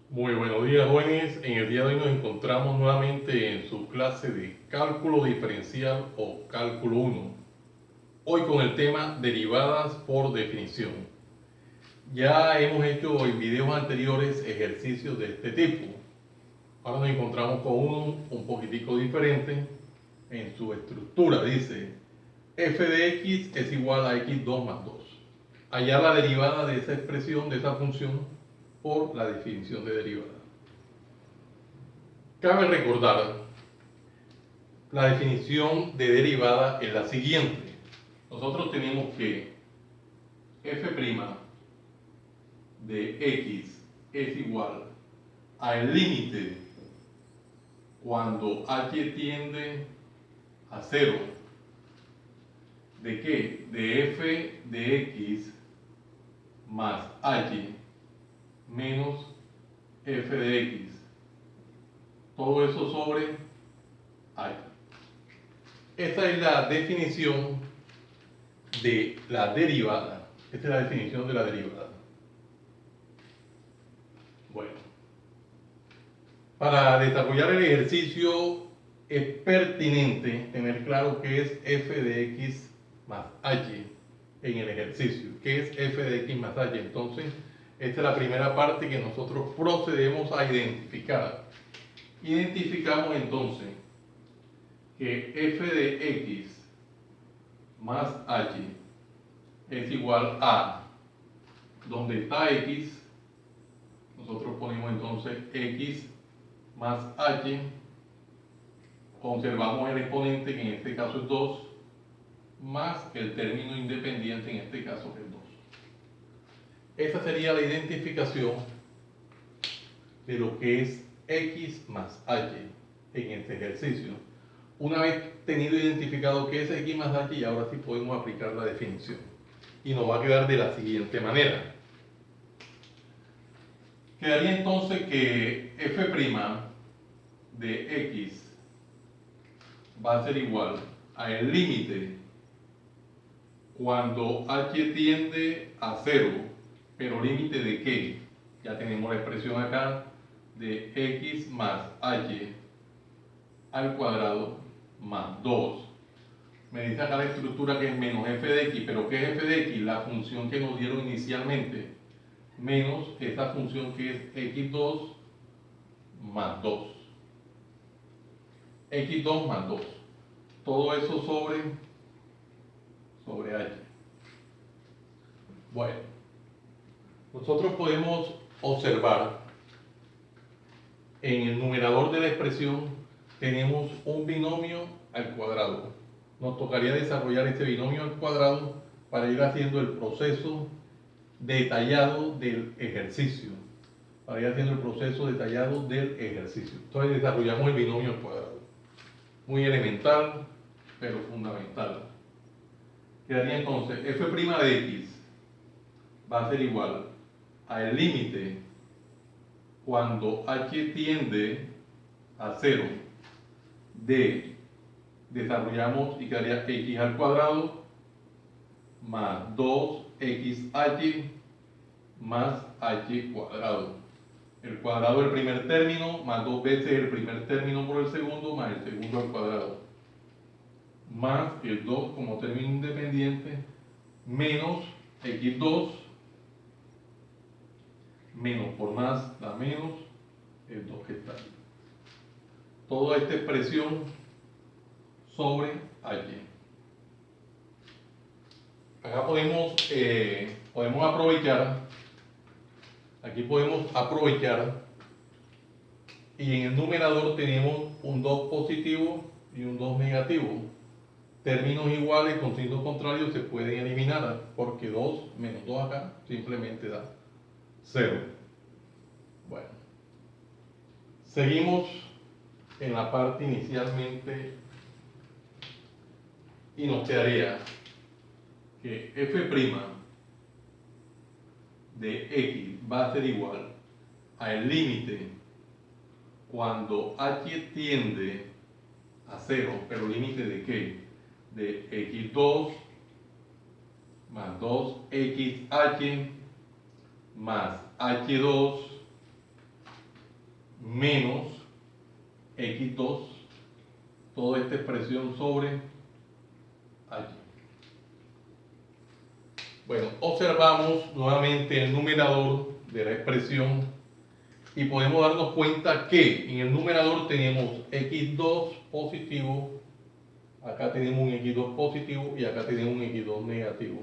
Muy buenos días, jóvenes. En el día de hoy nos encontramos nuevamente en su clase de cálculo diferencial o cálculo 1. Hoy con el tema derivadas por definición. Ya hemos hecho en videos anteriores ejercicios de este tipo. Ahora nos encontramos con uno un poquitico diferente en su estructura. Dice f de x es igual a x2 más 2. Hallar la derivada de esa expresión, de esa función, por la definición de derivada. Cabe recordar, la definición de derivada es la siguiente. Nosotros tenemos que f' de x es igual al límite cuando h tiende a 0. ¿De qué? De f de x más h menos f de x. Todo eso sobre h. Esta es la definición de la derivada. Esta es la definición de la derivada. Bueno, para desarrollar el ejercicio es pertinente tener claro qué es f de x más h en el ejercicio. ¿Qué es f de x más h? Entonces, esta es la primera parte que nosotros procedemos a identificar. Identificamos entonces que f de x más h es igual a, donde está x, nosotros ponemos entonces x más h, conservamos el exponente que en este caso es 2, más el término independiente en este caso que es 2. Esa sería la identificación de lo que es x más h en este ejercicio. Una vez tenido identificado qué es x más h, y ahora sí podemos aplicar la definición. Y nos va a quedar de la siguiente manera. Quedaría entonces que f' de x va a ser igual a el límite cuando h tiende a 0, pero límite de qué? Ya tenemos la expresión acá de x más h al cuadrado más 2. Me dice acá la estructura que es menos f de x, pero ¿qué es f de x? La función que nos dieron inicialmente, menos esta función que es x2 más 2. x2 más 2. Todo eso sobre h. Bueno, nosotros podemos observar en el numerador de la expresión tenemos un binomio al cuadrado. Nos tocaría desarrollar este binomio al cuadrado para ir haciendo el proceso detallado del ejercicio. Para ir haciendo el proceso detallado del ejercicio. Entonces desarrollamos el binomio al cuadrado. Muy elemental, pero fundamental. Quedaría entonces f' de x va a ser igual al límite cuando h tiende a 0 de, desarrollamos y quedaría x al cuadrado más 2xh más h cuadrado. El cuadrado del primer término más 2 veces el primer término por el segundo más el segundo al cuadrado. Más el 2 como término independiente menos x2 menos por más da menos el 2 que está aquí. Toda esta expresión sobre h. Acá podemos aprovechar, aquí podemos aprovechar, y en el numerador tenemos un 2 positivo y un 2 negativo. Términos iguales con signos contrarios se pueden eliminar, porque 2 menos 2 acá simplemente da 0. Bueno, seguimos en la parte inicialmente y nos quedaría que f' de x va a ser igual al límite cuando h tiende a 0, pero límite de qué? De x2 más 2xh más h2 menos x2, toda esta expresión sobre h. Bueno, observamos nuevamente el numerador de la expresión y podemos darnos cuenta que en el numerador tenemos x2 positivo, acá tenemos un x2 positivo y acá tenemos un x2 negativo.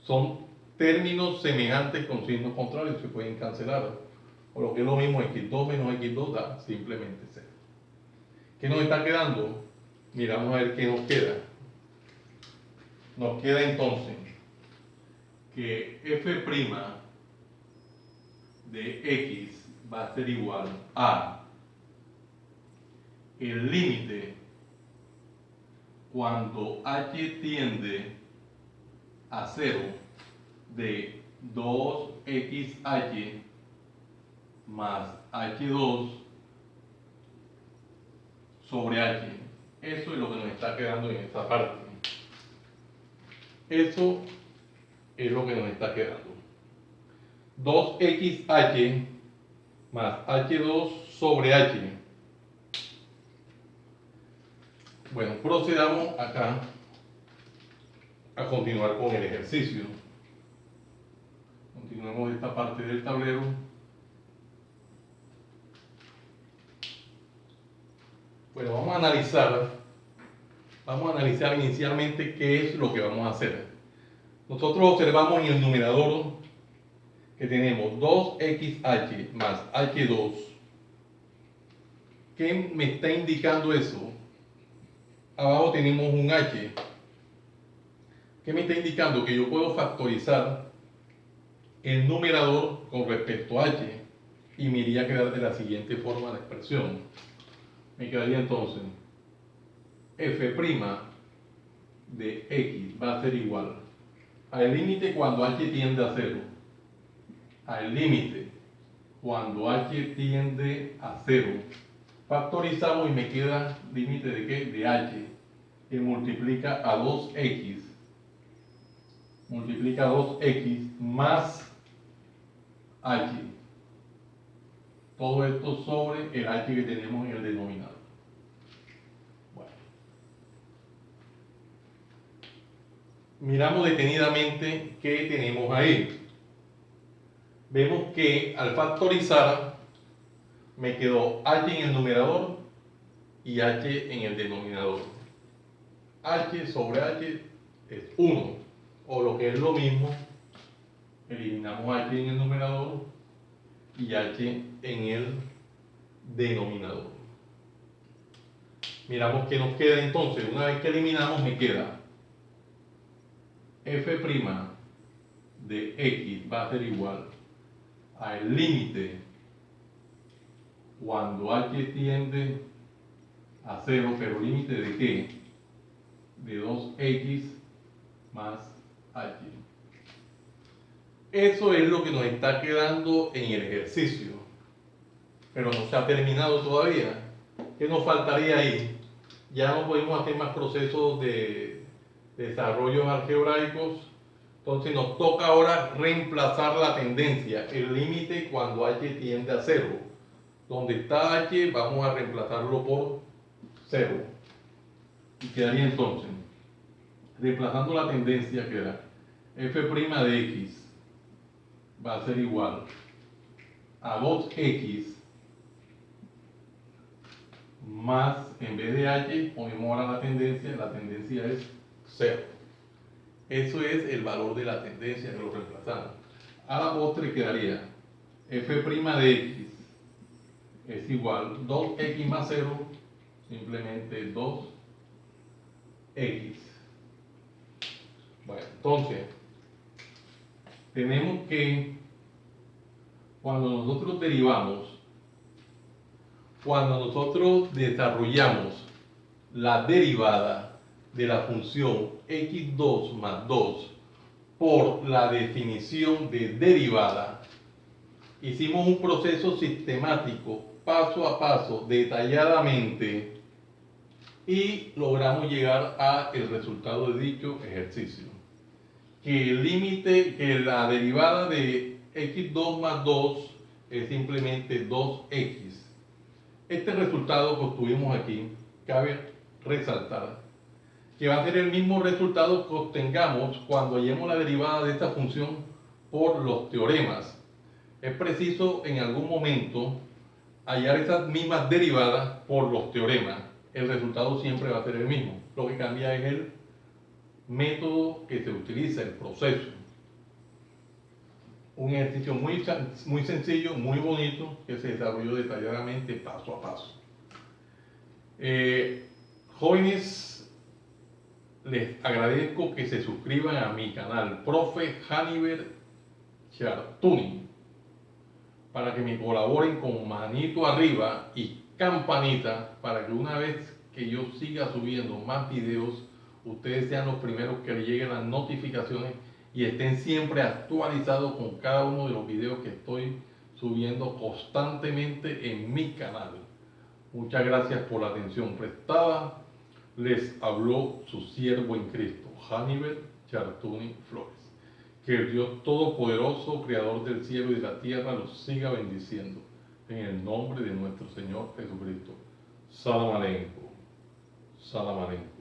Son términos semejantes con signos contrarios, se pueden cancelar. Por lo que es lo mismo, x2 menos x2 da simplemente 0. ¿Qué nos está quedando? Miramos a ver qué nos queda. Nos queda entonces que f' de x va a ser igual a el límite cuando h tiende a 0 de 2xh más h2 sobre h. Eso es lo que nos está quedando en esta parte. Eso es lo que nos está quedando. 2xh más h2 sobre h. Bueno, procedamos acá a continuar con el ejercicio. Continuemos esta parte del tablero. Bueno, vamos a analizar inicialmente qué es lo que vamos a hacer. Nosotros observamos en el numerador que tenemos 2xh más h2. ¿Qué me está indicando eso? Abajo tenemos un h. ¿Qué me está indicando? Que yo puedo factorizar el numerador con respecto a h y me iría a quedar de la siguiente forma la expresión. Me quedaría entonces f' de x va a ser igual al límite cuando h tiende a 0, al límite cuando h tiende a 0, factorizamos y me queda límite de ¿qué? De h, que multiplica a 2x, más h. Todo esto sobre el h que tenemos en el denominador. Bueno. Miramos detenidamente qué tenemos ahí. Vemos que al factorizar me quedó h en el numerador y h en el denominador. H sobre h es 1, o lo que es lo mismo, eliminamos h en el numerador y h en el denominador. Miramos qué nos queda entonces. Una vez que eliminamos me queda f' de x va a ser igual al límite cuando h tiende a 0, pero límite de ¿qué? De 2x más h. Eso es lo que nos está quedando en el ejercicio, pero no se ha terminado todavía. ¿Qué nos faltaría ahí? Ya no podemos hacer más procesos de desarrollos algebraicos. Entonces nos toca ahora reemplazar la tendencia, el límite cuando h tiende a 0. Donde está h vamos a reemplazarlo por 0. Y quedaría entonces, reemplazando la tendencia, queda f' de x va a ser igual a 2x más, en vez de h, ponemos ahora la tendencia es 0. Eso es el valor de la tendencia que lo reemplazamos. A la postre quedaría f' de x es igual 2x más 0, simplemente 2x. Bueno, entonces, tenemos que, cuando nosotros desarrollamos la derivada de la función x2 más 2 por la definición de derivada, hicimos un proceso sistemático, paso a paso, detalladamente, y logramos llegar al resultado de dicho ejercicio. Que la derivada de x2 más 2 es simplemente 2x. Este resultado que obtuvimos aquí, cabe resaltar que va a ser el mismo resultado que obtengamos cuando hallemos la derivada de esta función por los teoremas. Es preciso en algún momento hallar esas mismas derivadas por los teoremas. El resultado siempre va a ser el mismo. Lo que cambia es el método que se utiliza, el proceso. Un ejercicio muy sencillo, muy bonito, que se desarrolló detalladamente paso a paso. Jóvenes, les agradezco que se suscriban a mi canal, Profe Hannibal Chartuni, para que me colaboren con manito arriba y campanita, para que una vez que yo siga subiendo más videos, ustedes sean los primeros que les lleguen las notificaciones y estén siempre actualizados con cada uno de los videos que estoy subiendo constantemente en mi canal. Muchas gracias por la atención prestada. Les habló su siervo en Cristo, Hannibal Chartuni Flores. Que el Dios Todopoderoso, Creador del cielo y de la tierra, los siga bendiciendo. En el nombre de nuestro Señor Jesucristo. Salam aleikum. Salam aleikum.